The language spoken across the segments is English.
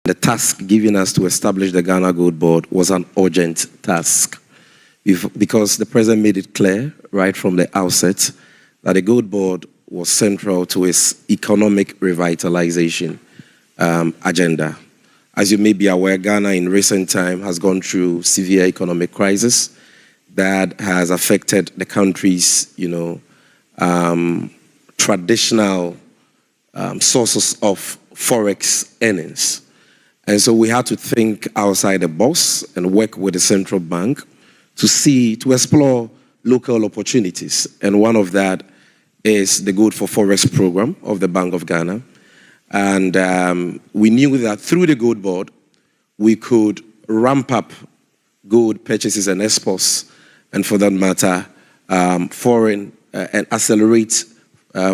The task given us to establish the Ghana Gold Board was an urgent task because the president made it clear right from the outset that the Gold Board was central to his economic revitalization agenda. As you may be aware, Ghana in recent time has gone through severe economic crisis that has affected the country's, traditional sources of forex earnings. And so we had to think outside the box and work with the central bank to explore local opportunities. And one of that is the Gold for Forex program of the Bank of Ghana. And we knew that through the Gold Board, we could ramp up gold purchases and exports, and for that matter, and accelerate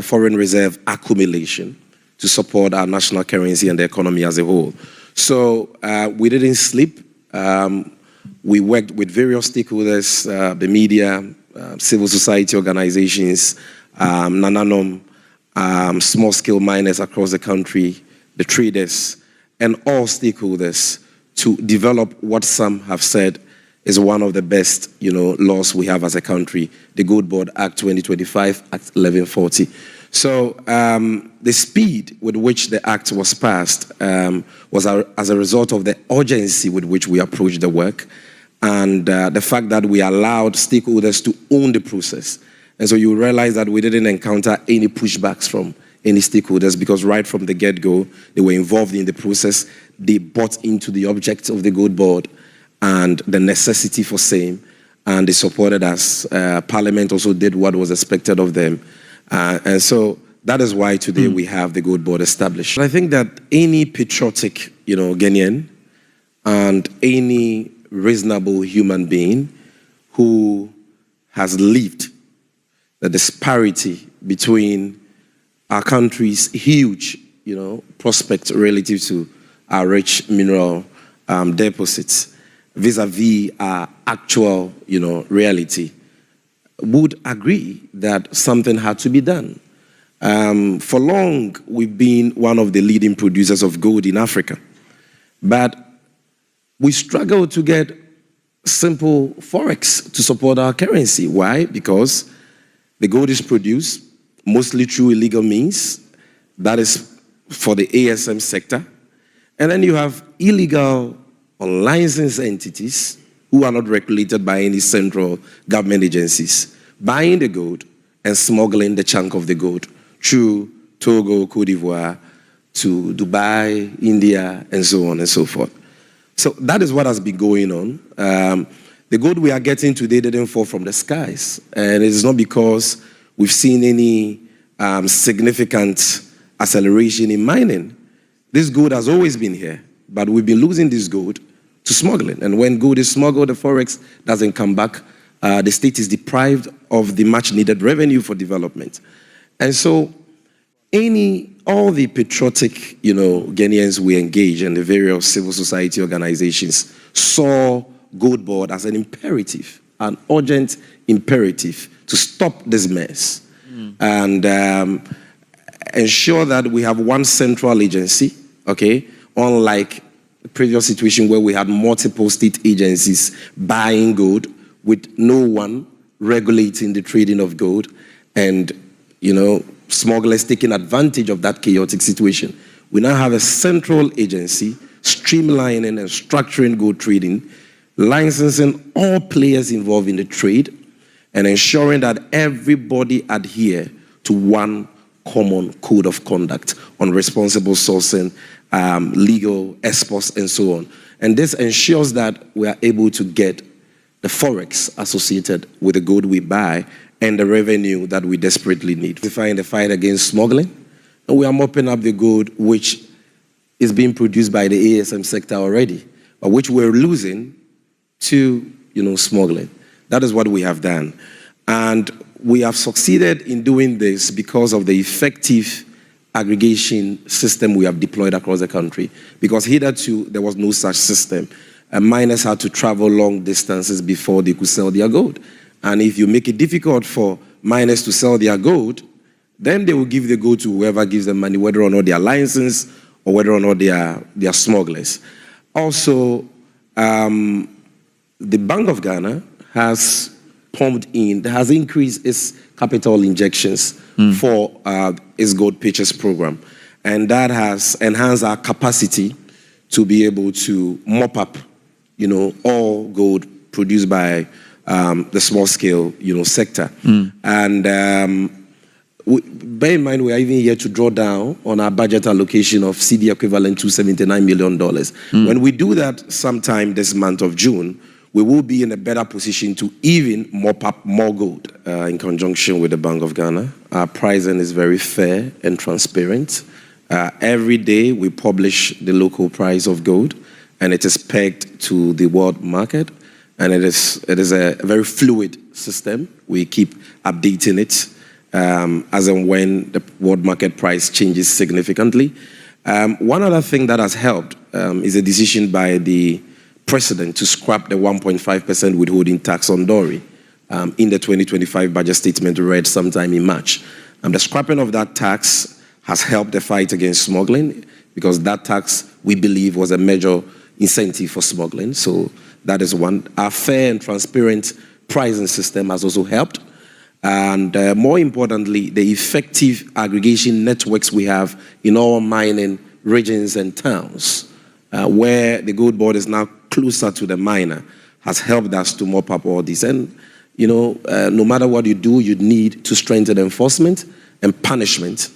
foreign reserve accumulation to support our national currency and the economy as a whole. So we didn't sleep. We worked with various stakeholders, the media, civil society organizations, Nananom, small-scale miners across the country, the traders, and all stakeholders to develop what some have said is one of the best, laws we have as a country, the Gold Board Act 2025, Act 1140. So the speed with which the act was passed was as a result of the urgency with which we approached the work and the fact that we allowed stakeholders to own the process. And so you realize that we didn't encounter any pushbacks from any stakeholders because right from the get-go, they were involved in the process. They bought into the objects of the Gold Board and the necessity for same, and they supported us. Parliament also did what was expected of them. And so that is why today we have the Gold Board established. I think that any patriotic, Ghanaian and any reasonable human being who has lived the disparity between our country's huge, prospects relative to our rich mineral deposits vis-a-vis our actual, reality, would agree that something had to be done. For long, we've been one of the leading producers of gold in Africa, but we struggle to get simple forex to support our currency. Why? Because the gold is produced mostly through illegal means. That is for the ASM sector. And then you have illegal unlicensed entities who are not regulated by any central government agencies, buying the gold and smuggling the chunk of the gold through Togo, Cote d'Ivoire, to Dubai, India, and so on and so forth. So that is what has been going on. The gold we are getting today didn't fall from the skies. And it's not because we've seen any significant acceleration in mining. This gold has always been here, but we've been losing this gold to smuggling. And when gold is smuggled, the forex doesn't come back. The state is deprived of the much needed revenue for development. And so all the patriotic, Ghanaians we engage in the various civil society organizations saw Gold Board as an imperative, an urgent imperative to stop this mess and ensure that we have one central agency, okay, unlike the previous situation where we had multiple state agencies buying gold with no one regulating the trading of gold and, smugglers taking advantage of that chaotic situation. We now have a central agency streamlining and structuring gold trading, licensing all players involved in the trade, and ensuring that everybody adhere to one common code of conduct on responsible sourcing, legal exports, and so on. And this ensures that we are able to get the forex associated with the gold we buy and the revenue that we desperately need. We find the fight against smuggling, and we are mopping up the gold which is being produced by the ASM sector already, but which we're losing to, smuggling. That is what we have done. And we have succeeded in doing this because of the effective aggregation system we have deployed across the country. Because hitherto, there was no such system. Miners had to travel long distances before they could sell their gold. And if you make it difficult for miners to sell their gold, then they will give the gold to whoever gives them money, whether or not they are licensed or whether or not they are smugglers. Also, the Bank of Ghana has increased its capital injections for its gold purchase program. And that has enhanced our capacity to be able to mop up, all gold produced by the small scale, sector. And bear in mind, we are even here to draw down on our budget allocation of CD equivalent to $79 million. When we do that sometime this month of June, we will be in a better position to even mop up more gold in conjunction with the Bank of Ghana. Our pricing is very fair and transparent. Every day we publish the local price of gold, and it is pegged to the world market, and it is a very fluid system. We keep updating it as and when the world market price changes significantly. One other thing that has helped is a decision by the President to scrap the 1.5% withholding tax on dowry in the 2025 budget statement read sometime in March. The scrapping of that tax has helped the fight against smuggling, because that tax, we believe, was a major incentive for smuggling. So that is one. Our fair and transparent pricing system has also helped. And more importantly, the effective aggregation networks we have in all mining regions and towns, where the gold board is now closer to the miner, has helped us to mop up all this. And, no matter what you do, you need to strengthen enforcement and punishment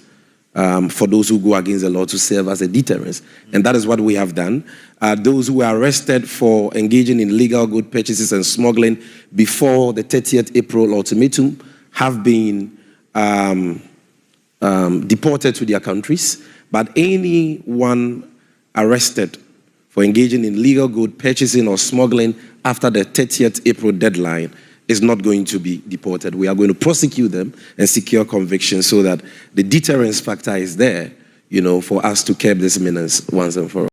for those who go against the law to serve as a deterrence. And that is what we have done. Those who were arrested for engaging in illegal gold purchases and smuggling before the 30th April ultimatum have been deported to their countries. But anyone arrested for engaging in illegal gold purchasing or smuggling after the 30th April deadline is not going to be deported. We are going to prosecute them and secure conviction so that the deterrence factor is there, for us to curb this menace once and for all.